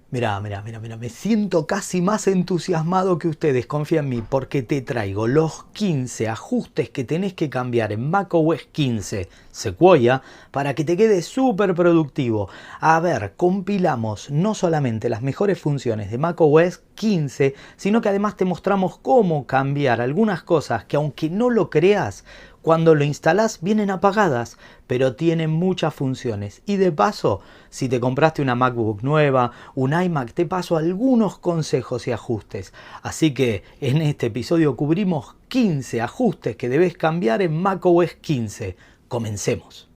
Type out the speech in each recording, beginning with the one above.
Mira, me siento casi más entusiasmado que ustedes, confía en mí, porque te traigo los 15 ajustes que tenés que cambiar en macOS 15 Sequoia para que te quede súper productivo. A ver, compilamos no solamente las mejores funciones de macOS 15, sino que además te mostramos cómo cambiar algunas cosas que, aunque no lo creas, cuando lo instalás vienen apagadas, pero tienen muchas funciones. Y de paso, si te compraste una MacBook nueva, un iMac, te paso algunos consejos y ajustes. Así que en este episodio cubrimos 15 ajustes que debes cambiar en macOS 15. Comencemos.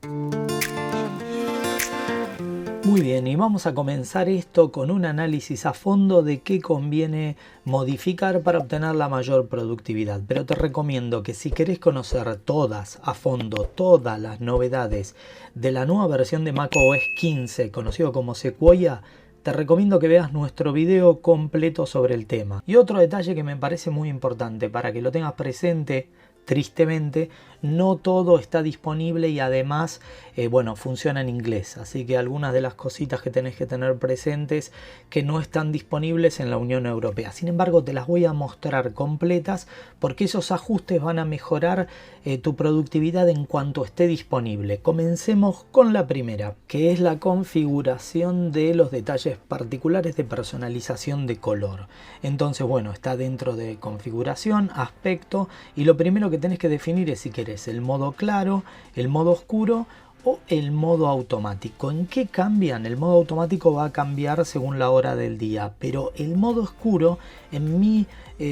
Muy bien, y vamos a comenzar esto con un análisis a fondo de qué conviene modificar para obtener la mayor productividad. Pero te recomiendo que si querés conocer todas a fondo, todas las novedades de la nueva versión de macOS 15, conocido como Sequoia, te recomiendo que veas nuestro video completo sobre el tema. Y otro detalle que me parece muy importante para que lo tengas presente: tristemente, no todo está disponible y además, funciona en inglés. Así que algunas de las cositas que tenés que tener presentes que no están disponibles en la Unión Europea. Sin embargo, te las voy a mostrar completas porque esos ajustes van a mejorar tu productividad en cuanto esté disponible. Comencemos con la primera, que es la configuración de los detalles particulares de personalización de color. Entonces, está dentro de configuración, aspecto, y lo primero que tenés que definir es si querés el modo claro, el modo oscuro o el modo automático. ¿En qué cambian? El modo automático va a cambiar según la hora del día, pero el modo oscuro, en mi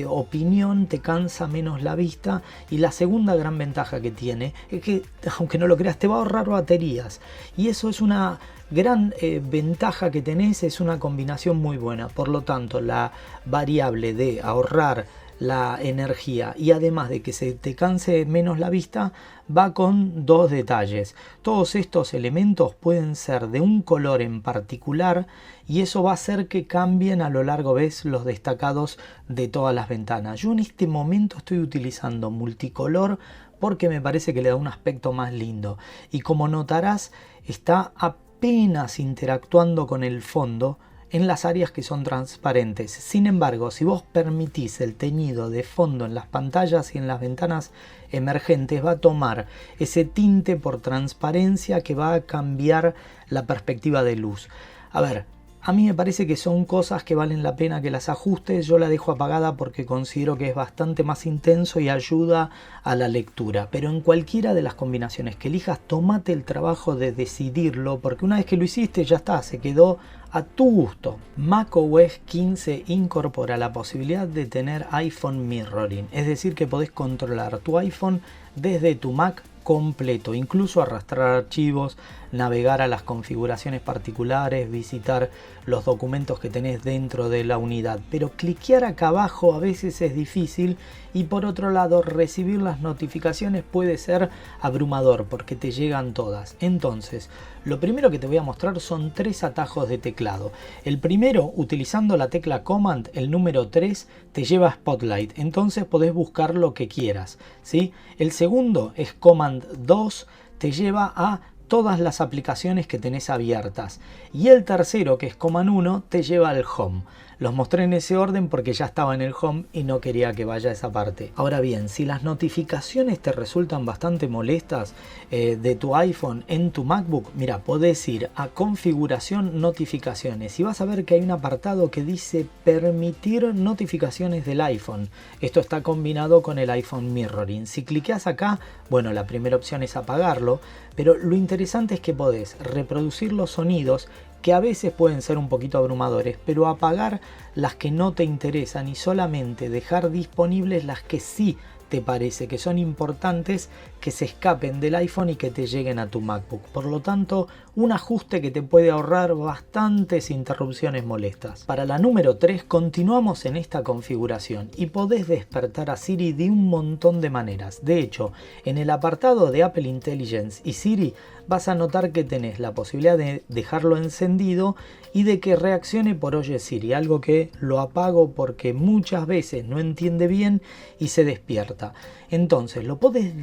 opinión, te cansa menos la vista, y la segunda gran ventaja que tiene es que, aunque no lo creas, te va a ahorrar baterías, y eso es una gran ventaja que tenés, es una combinación muy buena. Por lo tanto, la variable de ahorrar la energía y además de que se te canse menos la vista va con dos detalles. Todos estos elementos pueden ser de un color en particular y eso va a hacer que cambien a lo largo, ves, los destacados de todas las ventanas. Yo en este momento estoy utilizando multicolor porque me parece que le da un aspecto más lindo, y como notarás, está apenas interactuando con el fondo en las áreas que son transparentes. Sin embargo, si vos permitís el teñido de fondo en las pantallas y en las ventanas emergentes, va a tomar ese tinte por transparencia que va a cambiar la perspectiva de luz. A ver, a mí me parece que son cosas que valen la pena que las ajustes. Yo la dejo apagada porque considero que es bastante más intenso y ayuda a la lectura. Pero en cualquiera de las combinaciones que elijas, tómate el trabajo de decidirlo, porque una vez que lo hiciste ya está, se quedó a tu gusto. macOS 15 incorpora la posibilidad de tener iPhone Mirroring, es decir, que podés controlar tu iPhone desde tu Mac completo, incluso arrastrar archivos, navegar a las configuraciones particulares, visitar los documentos que tenés dentro de la unidad. Pero cliquear acá abajo a veces es difícil, y por otro lado recibir las notificaciones puede ser abrumador porque te llegan todas. Entonces, lo primero que te voy a mostrar son 3 atajos de teclado. El primero, utilizando la tecla Command, el número 3 te lleva a Spotlight, entonces podés buscar lo que quieras, ¿sí? El segundo es Command 2, te lleva a todas las aplicaciones que tenés abiertas, y el tercero, que es Command 1, te lleva al Home. Los mostré en ese orden porque ya estaba en el Home y no quería que vaya a esa parte. Ahora bien, si las notificaciones te resultan bastante molestas de tu iPhone en tu MacBook, mira, podés ir a configuración notificaciones y vas a ver que hay un apartado que dice permitir notificaciones del iPhone. Esto está combinado con el iPhone Mirroring. Si cliqueas acá, la primera opción es apagarlo, pero lo interesante es que podés reproducir los sonidos, que a veces pueden ser un poquito abrumadores, pero apagar las que no te interesan y solamente dejar disponibles las que sí te parece que son importantes que se escapen del iPhone y que te lleguen a tu MacBook. Por lo tanto, un ajuste que te puede ahorrar bastantes interrupciones molestas. Para la número 3 continuamos en esta configuración y podés despertar a Siri de un montón de maneras. De hecho, en el apartado de Apple Intelligence y Siri vas a notar que tenés la posibilidad de dejarlo encendido y de que reaccione por Oye Siri, algo que lo apago porque muchas veces no entiende bien y se despierta. Entonces lo podés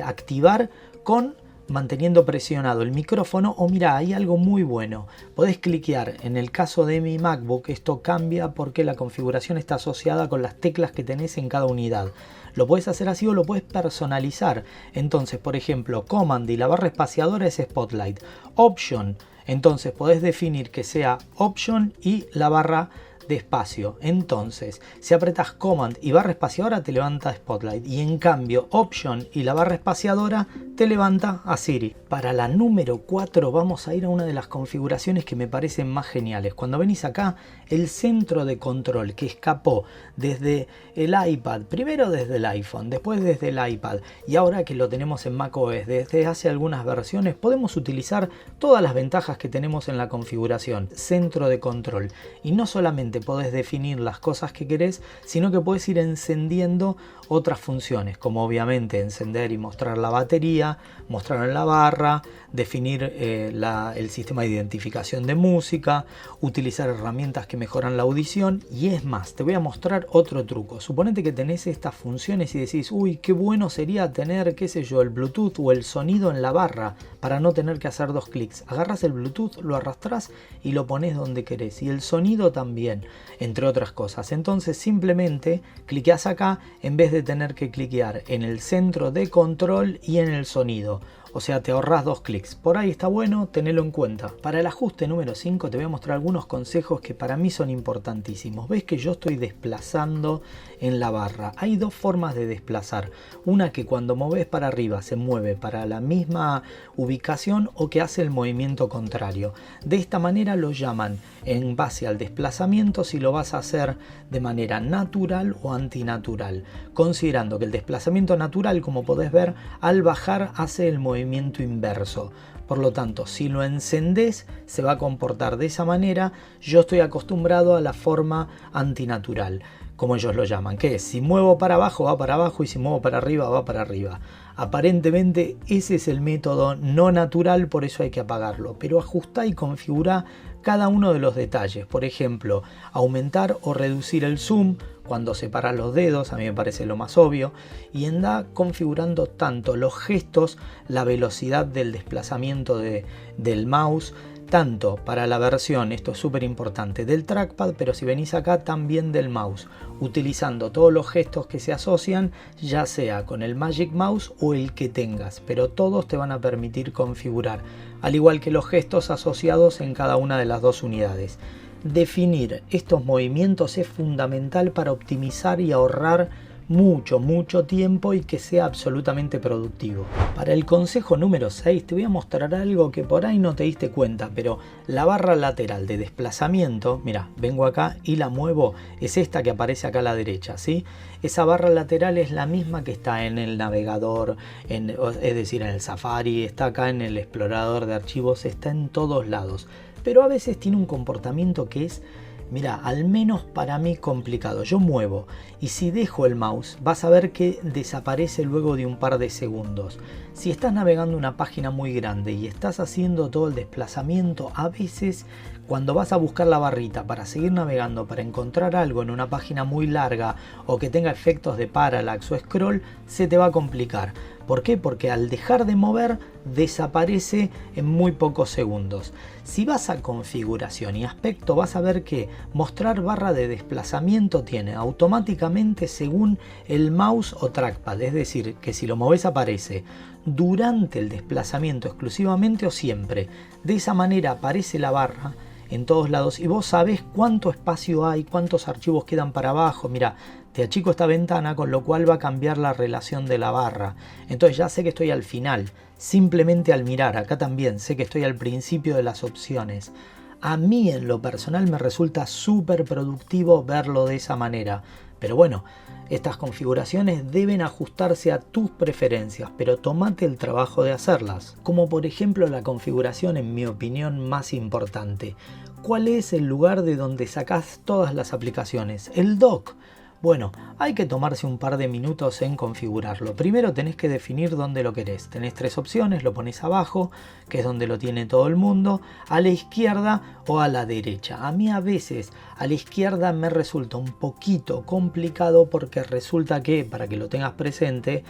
activar con manteniendo presionado el micrófono, o mira, hay algo muy bueno, podés cliquear. En el caso de mi MacBook esto cambia porque la configuración está asociada con las teclas que tenés en cada unidad. Lo puedes hacer así o lo puedes personalizar. Entonces, por ejemplo, Command y la barra espaciadora es Spotlight. Option, entonces podés definir que sea Option y la barra de espacio. Entonces, si apretas Command y barra espaciadora te levanta Spotlight, y en cambio Option y la barra espaciadora te levanta a Siri. Para la número 4 vamos a ir a una de las configuraciones que me parecen más geniales. Cuando venís acá, el centro de control que escapó desde el iPad, primero desde el iPhone, después desde el iPad, y ahora que lo tenemos en macOS desde hace algunas versiones, podemos utilizar todas las ventajas que tenemos en la configuración. Centro de control, y no solamente podés definir las cosas que querés, sino que podés ir encendiendo otras funciones, como obviamente encender y mostrar la batería, mostrar en la barra, definir el sistema de identificación de música, utilizar herramientas que mejoran la audición. Y es más, te voy a mostrar otro truco. Suponete que tenés estas funciones y decís, uy, qué bueno sería tener, qué sé yo, el Bluetooth o el sonido en la barra para no tener que hacer 2 clics. Agarras el Bluetooth, lo arrastrás y lo pones donde querés, y el sonido también, entre otras cosas. Entonces simplemente cliqueas acá en vez de tener que cliquear en el centro de control y en el sonido. O sea, te ahorras 2 clics. Por ahí está bueno, tenelo en cuenta. Para el ajuste número 5 te voy a mostrar algunos consejos que para mí son importantísimos. Ves que yo estoy desplazando en la barra. Hay dos formas de desplazar. Una que cuando moves para arriba se mueve para la misma ubicación, o que hace el movimiento contrario. De esta manera lo llaman en base al desplazamiento, si lo vas a hacer de manera natural o antinatural. Considerando que el desplazamiento natural, como podés ver, al bajar hace el movimiento inverso. Por lo tanto, si lo encendés se va a comportar de esa manera. Yo estoy acostumbrado a la forma antinatural, como ellos lo llaman, que es si muevo para abajo va para abajo y si muevo para arriba va para arriba. Aparentemente ese es el método no natural, por eso hay que apagarlo, pero ajustá y configurá cada uno de los detalles. Por ejemplo, aumentar o reducir el zoom cuando separas los dedos, a mí me parece lo más obvio, y anda configurando tanto los gestos, la velocidad del desplazamiento del mouse, tanto para la versión, esto es súper importante, del trackpad, pero si venís acá también del mouse, utilizando todos los gestos que se asocian, ya sea con el Magic Mouse o el que tengas, pero todos te van a permitir configurar, al igual que los gestos asociados en cada una de las dos unidades. Definir estos movimientos es fundamental para optimizar y ahorrar mucho tiempo y que sea absolutamente productivo. Para el consejo número 6 te voy a mostrar algo que por ahí no te diste cuenta, pero la barra lateral de desplazamiento, mira, vengo acá y la muevo, es esta que aparece acá a la derecha, ¿sí? Esa barra lateral es la misma que está en el navegador, es decir, en el Safari, está acá en el explorador de archivos, está en todos lados, pero a veces tiene un comportamiento que es, mira, al menos para mí complicado. Yo muevo y si dejo el mouse vas a ver que desaparece luego de un par de segundos. Si estás navegando una página muy grande y estás haciendo todo el desplazamiento, a veces cuando vas a buscar la barrita para seguir navegando, para encontrar algo en una página muy larga o que tenga efectos de parallax o scroll, se te va a complicar. ¿Por qué? Porque al dejar de mover desaparece en muy pocos segundos. Si vas a configuración y aspecto vas a ver que mostrar barra de desplazamiento tiene automáticamente según el mouse o trackpad, es decir, que si lo moves aparece durante el desplazamiento exclusivamente o siempre. De esa manera aparece la barra en todos lados y vos sabés cuánto espacio hay, cuántos archivos quedan para abajo. Mira, te achico esta ventana, con lo cual va a cambiar la relación de la barra. Entonces ya sé que estoy al final, simplemente al mirar. Acá también sé que estoy al principio de las opciones. A mí en lo personal me resulta súper productivo verlo de esa manera. Pero bueno, estas configuraciones deben ajustarse a tus preferencias, pero tomate el trabajo de hacerlas. Como por ejemplo la configuración, en mi opinión, más importante. ¿Cuál es el lugar de donde sacás todas las aplicaciones? El dock. Bueno, hay que tomarse un par de minutos en configurarlo. Primero tenés que definir dónde lo querés. Tenés tres opciones, lo pones abajo, que es donde lo tiene todo el mundo, a la izquierda o a la derecha. A mí a veces a la izquierda me resulta un poquito complicado porque resulta que, para que lo tengas presente,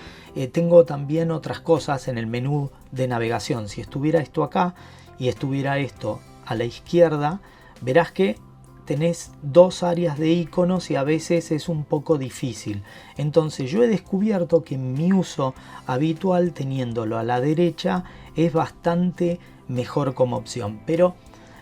tengo también otras cosas en el menú de navegación. Si estuviera esto acá y estuviera esto a la izquierda, verás que tenés dos áreas de iconos y a veces es un poco difícil. Entonces yo he descubierto que mi uso habitual, teniéndolo a la derecha, es bastante mejor como opción. Pero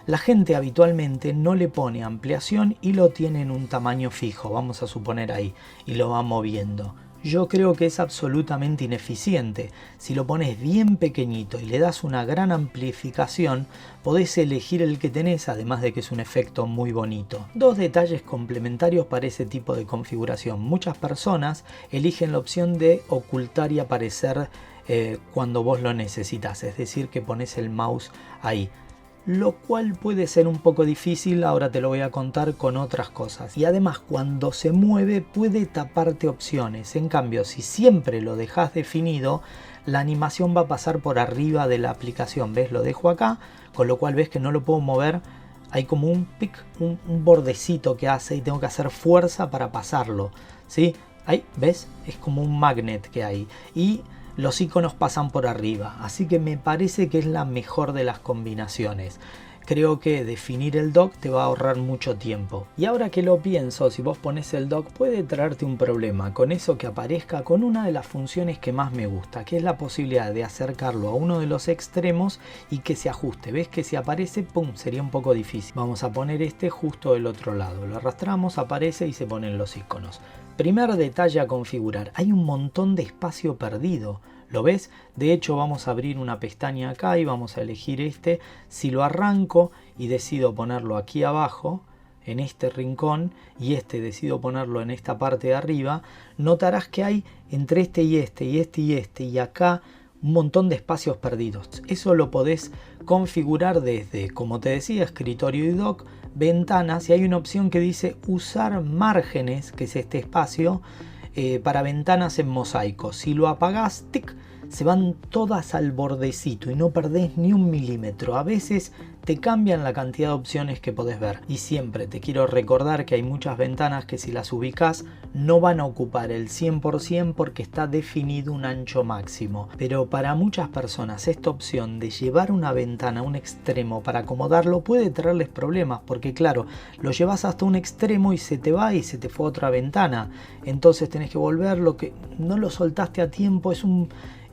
la gente habitualmente no le pone ampliación y lo tiene en un tamaño fijo, vamos a suponer ahí, y lo va moviendo. Yo creo que es absolutamente ineficiente. Si lo pones bien pequeñito y le das una gran amplificación, podés elegir el que tenés, además de que es un efecto muy bonito. Dos detalles complementarios para ese tipo de configuración. Muchas personas eligen la opción de ocultar y aparecer cuando vos lo necesitas, es decir, que pones el mouse ahí. Lo cual puede ser un poco difícil, ahora te lo voy a contar con otras cosas. Y además cuando se mueve puede taparte opciones. En cambio, si siempre lo dejas definido, la animación va a pasar por arriba de la aplicación. ¿Ves? Lo dejo acá, con lo cual ves que no lo puedo mover. Hay como un pic, un bordecito que hace y tengo que hacer fuerza para pasarlo, ¿sí? Ahí, ¿ves? Es como un magnet que hay. Y los iconos pasan por arriba, así que me parece que es la mejor de las combinaciones. Creo que definir el dock te va a ahorrar mucho tiempo. Y ahora que lo pienso, si vos pones el dock puede traerte un problema con eso que aparezca con una de las funciones que más me gusta, que es la posibilidad de acercarlo a uno de los extremos y que se ajuste. ¿Ves que si aparece, pum, sería un poco difícil? Vamos a poner este justo del otro lado. Lo arrastramos, aparece y se ponen los iconos. Primer detalle a configurar, hay un montón de espacio perdido, ¿lo ves? De hecho vamos a abrir una pestaña acá y vamos a elegir este. Si lo arranco y decido ponerlo aquí abajo, en este rincón, y decido ponerlo en esta parte de arriba, notarás que hay entre este y este, y este y este, y acá un montón de espacios perdidos. Eso lo podés configurar desde, como te decía, escritorio y dock, ventanas, y hay una opción que dice usar márgenes, que es este espacio, para ventanas en mosaico. Si lo apagás, tic, se van todas al bordecito y no perdés ni un milímetro. A veces te cambian la cantidad de opciones que podés ver. Y siempre te quiero recordar que hay muchas ventanas que si las ubicás no van a ocupar el 100% porque está definido un ancho máximo. Pero para muchas personas esta opción de llevar una ventana a un extremo para acomodarlo puede traerles problemas, porque claro, lo llevas hasta un extremo y se te va y se te fue a otra ventana. Entonces tenés que volverlo, que no lo soltaste a tiempo, es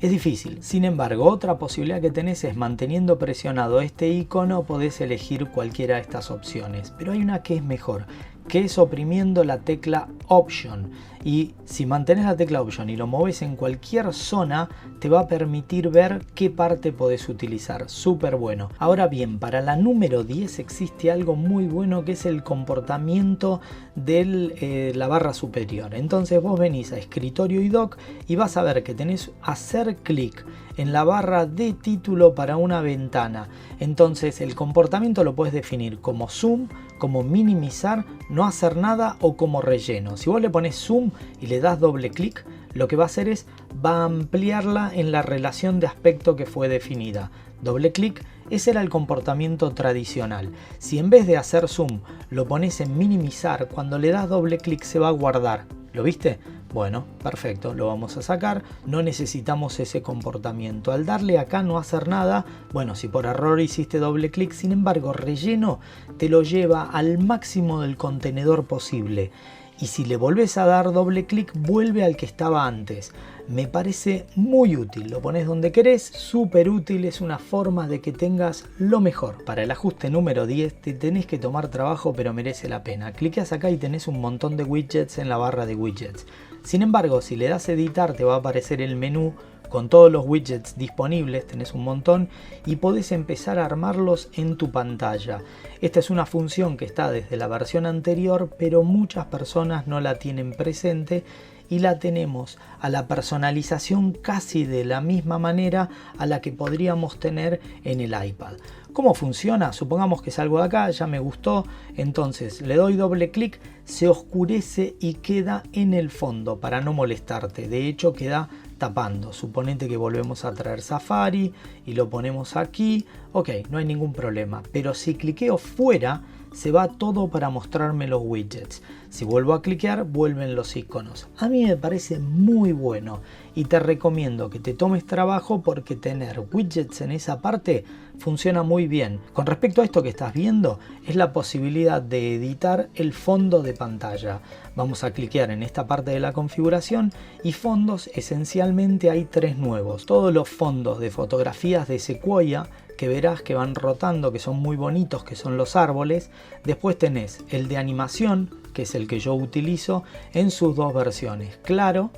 difícil. Sin embargo, otra posibilidad que tenés es, manteniendo presionado este icono, podés elegir cualquiera de estas opciones. Pero hay una que es mejor, que es oprimiendo la tecla Option. Y si mantenés la tecla Option y lo moves en cualquier zona, te va a permitir ver qué parte podés utilizar. Súper bueno. Ahora bien, para la número 10 existe algo muy bueno, que es el comportamiento de la barra superior. Entonces vos venís a escritorio y dock y vas a ver que tenés hacer clic en la barra de título para una ventana. Entonces el comportamiento lo puedes definir como zoom, como minimizar, no hacer nada o como relleno. Si vos le pones zoom y le das doble clic, lo que va a hacer es, va a ampliarla en la relación de aspecto que fue definida. Doble clic, ese era el comportamiento tradicional. Si en vez de hacer zoom lo pones en minimizar, cuando le das doble clic se va a guardar. ¿Lo viste? Bueno, perfecto, lo vamos a sacar, no necesitamos ese comportamiento. Al darle acá no hacer nada, bueno, si por error hiciste doble clic, sin embargo, relleno te lo lleva al máximo del contenedor posible. Y si le volvés a dar doble clic, vuelve al que estaba antes. Me parece muy útil, lo pones donde querés, súper útil, es una forma de que tengas lo mejor. Para el ajuste número 10 te tenés que tomar trabajo, pero merece la pena. Clicás acá y tenés un montón de widgets en la barra de widgets. Sin embargo, si le das editar te va a aparecer el menú con todos los widgets disponibles, tenés un montón, y podés empezar a armarlos en tu pantalla. Esta es una función que está desde la versión anterior, pero muchas personas no la tienen presente, y la tenemos a la personalización casi de la misma manera a la que podríamos tener en el iPad. ¿Cómo funciona? Supongamos que salgo de acá, ya me gustó, entonces le doy doble clic, se oscurece y queda en el fondo para no molestarte. De hecho queda tapando. Suponete que volvemos a traer Safari y lo ponemos aquí. Ok, no hay ningún problema. Pero si cliqueo fuera, se va todo para mostrarme los widgets. Si vuelvo a cliquear, vuelven los iconos. A mí me parece muy bueno y te recomiendo que te tomes trabajo porque tener widgets en esa parte funciona muy bien. Con respecto a esto que estás viendo, es la posibilidad de editar el fondo de pantalla. Vamos a cliquear en esta parte de la configuración y fondos, esencialmente hay 3 nuevos. Todos los fondos de fotografías de Sequoia, que verás que van rotando, que son muy bonitos, que son los árboles. Después tenés el de animación, que es el que yo utilizo en sus dos versiones, claro,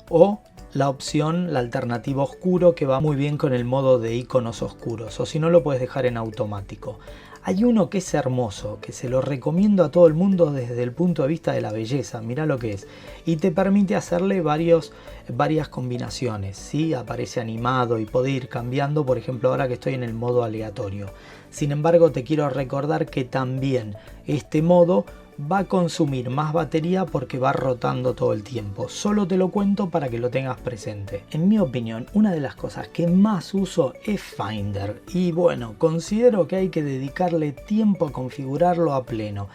o la opción, la alternativa oscuro, que va muy bien con el modo de iconos oscuros, o si no lo puedes dejar en automático. Hay uno que es hermoso, que se lo recomiendo a todo el mundo desde el punto de vista de la belleza, mirá lo que es, y te permite hacerle varias combinaciones, ¿sí? Aparece animado y puede ir cambiando, por ejemplo ahora que estoy en el modo aleatorio. Sin embargo te quiero recordar que también este modo va a consumir más batería porque va rotando todo el tiempo. Solo te lo cuento para que lo tengas presente. En mi opinión, una de las cosas que más uso es Finder. Y bueno, considero que hay que dedicarle tiempo a configurarlo a pleno.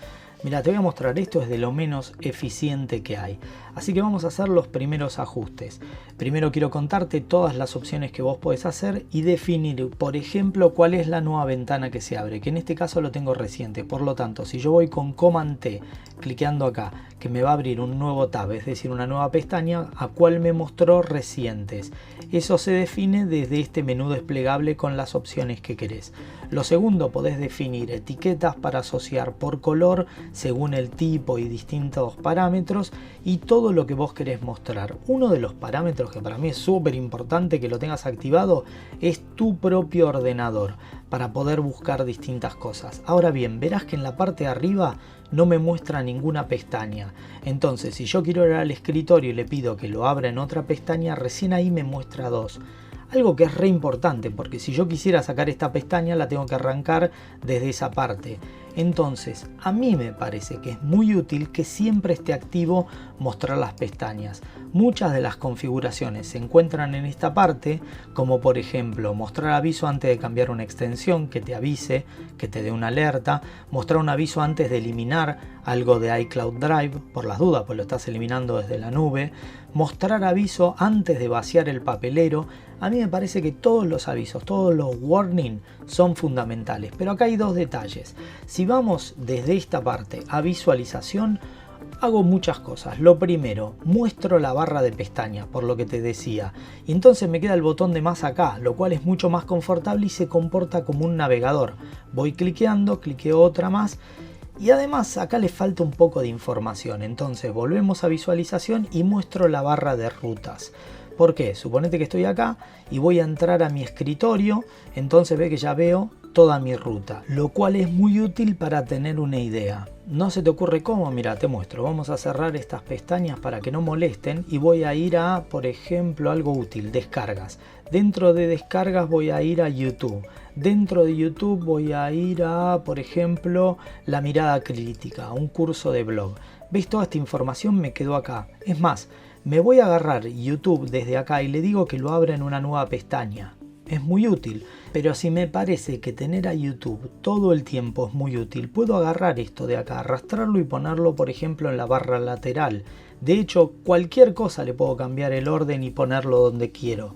Mira, te voy a mostrar, esto es de lo menos eficiente que hay. Así que vamos a hacer los primeros ajustes. Primero quiero contarte todas las opciones que vos podés hacer y definir, por ejemplo, cuál es la nueva ventana que se abre, que en este caso lo tengo reciente. Por lo tanto, si yo voy con Command T, cliqueando acá, que me va a abrir un nuevo tab, es decir, una nueva pestaña, a cual me mostró recientes. Eso se define desde este menú desplegable con las opciones que querés. Lo segundo, podés definir etiquetas para asociar por color según el tipo y distintos parámetros y todo lo que vos querés mostrar. Uno de los parámetros que para mí es súper importante que lo tengas activado es tu propio ordenador para poder buscar distintas cosas. Ahora bien, verás que en la parte de arriba no me muestra ninguna pestaña. Entonces, si yo quiero ir al escritorio y le pido que lo abra en otra pestaña, recién ahí me muestra 2. Algo que es re importante, porque si yo quisiera sacar esta pestaña la tengo que arrancar desde esa parte. Entonces, a mí me parece que es muy útil que siempre esté activo mostrar las pestañas. Muchas de las configuraciones se encuentran en esta parte, como por ejemplo mostrar aviso antes de cambiar una extensión, que te avise, que te dé una alerta, mostrar un aviso antes de eliminar algo de iCloud Drive, por las dudas, pues lo estás eliminando desde la nube, mostrar aviso antes de vaciar el papelero. A mí me parece que todos los avisos, todos los warnings son fundamentales, pero acá hay dos detalles. Si vamos desde esta parte a visualización, hago muchas cosas. Lo primero, muestro la barra de pestañas, por lo que te decía, y entonces me queda el botón de más acá, lo cual es mucho más confortable y se comporta como un navegador. Voy cliqueando, cliqueo otra más. Y además acá le falta un poco de información, entonces volvemos a visualización y muestro la barra de rutas. ¿Por qué? Suponete que estoy acá y voy a entrar a mi escritorio, entonces ve que ya veo toda mi ruta, lo cual es muy útil para tener una idea. ¿No se te ocurre cómo? Mira, te muestro. Vamos a cerrar estas pestañas para que no molesten y voy a ir a, por ejemplo, algo útil, descargas. Dentro de descargas voy a ir a YouTube. Dentro de YouTube voy a ir a, por ejemplo, la mirada crítica, un curso de blog. ¿Ves? Toda esta información me quedó acá. Es más, me voy a agarrar YouTube desde acá y le digo que lo abra en una nueva pestaña. Es muy útil, pero si me parece que tener a YouTube todo el tiempo es muy útil, puedo agarrar esto de acá, arrastrarlo y ponerlo, por ejemplo, en la barra lateral. De hecho, cualquier cosa le puedo cambiar el orden y ponerlo donde quiero.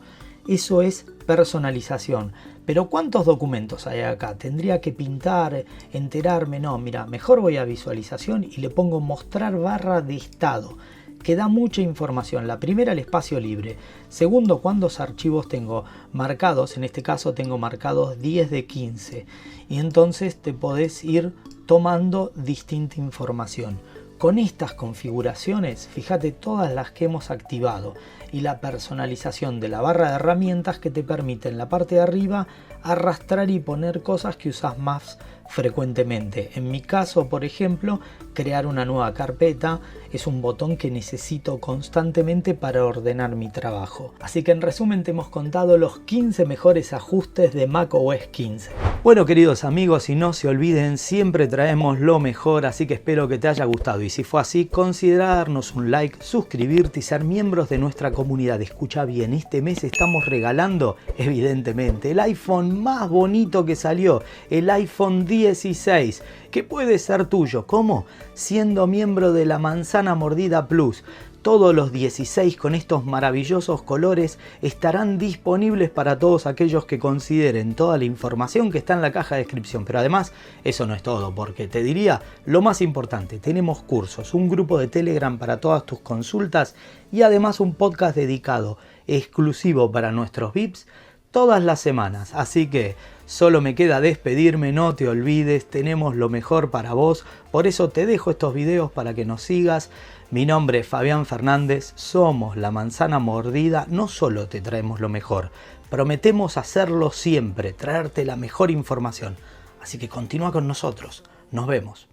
Eso es personalización. Pero ¿cuántos documentos hay acá? Tendría que pintar, enterarme. No, mira, mejor voy a visualización y le pongo mostrar barra de estado, que da mucha información. La primera, el espacio libre. Segundo, cuántos archivos tengo marcados. En este caso tengo marcados 10 de 15. Y entonces te podés ir tomando distinta información. Con estas configuraciones, fíjate todas las que hemos activado y la personalización de la barra de herramientas que te permite en la parte de arriba arrastrar y poner cosas que usas más frecuentemente. En mi caso, por ejemplo, crear una nueva carpeta es un botón que necesito constantemente para ordenar mi trabajo. Así que en resumen te hemos contado los 15 mejores ajustes de macOS 15. Bueno, queridos amigos, y no se olviden, siempre traemos lo mejor, así que espero que te haya gustado. Y si fue así, considera darnos un like, suscribirte y ser miembros de nuestra comunidad. Escucha bien, este mes estamos regalando, evidentemente, el iPhone más bonito que salió, el iPhone 16, que puede ser tuyo. ¿Cómo? Siendo miembro de la Manzana Mordida Plus. Todos los 16 con estos maravillosos colores estarán disponibles para todos aquellos que consideren toda la información que está en la caja de descripción. Pero además, eso no es todo, porque te diría lo más importante: tenemos cursos, un grupo de Telegram para todas tus consultas y además un podcast dedicado exclusivo para nuestros VIPs todas las semanas. Así que solo me queda despedirme, no te olvides, tenemos lo mejor para vos, por eso te dejo estos videos para que nos sigas. Mi nombre es Fabián Fernández, somos La Manzana Mordida, no solo te traemos lo mejor, prometemos hacerlo siempre, traerte la mejor información. Así que continúa con nosotros, nos vemos.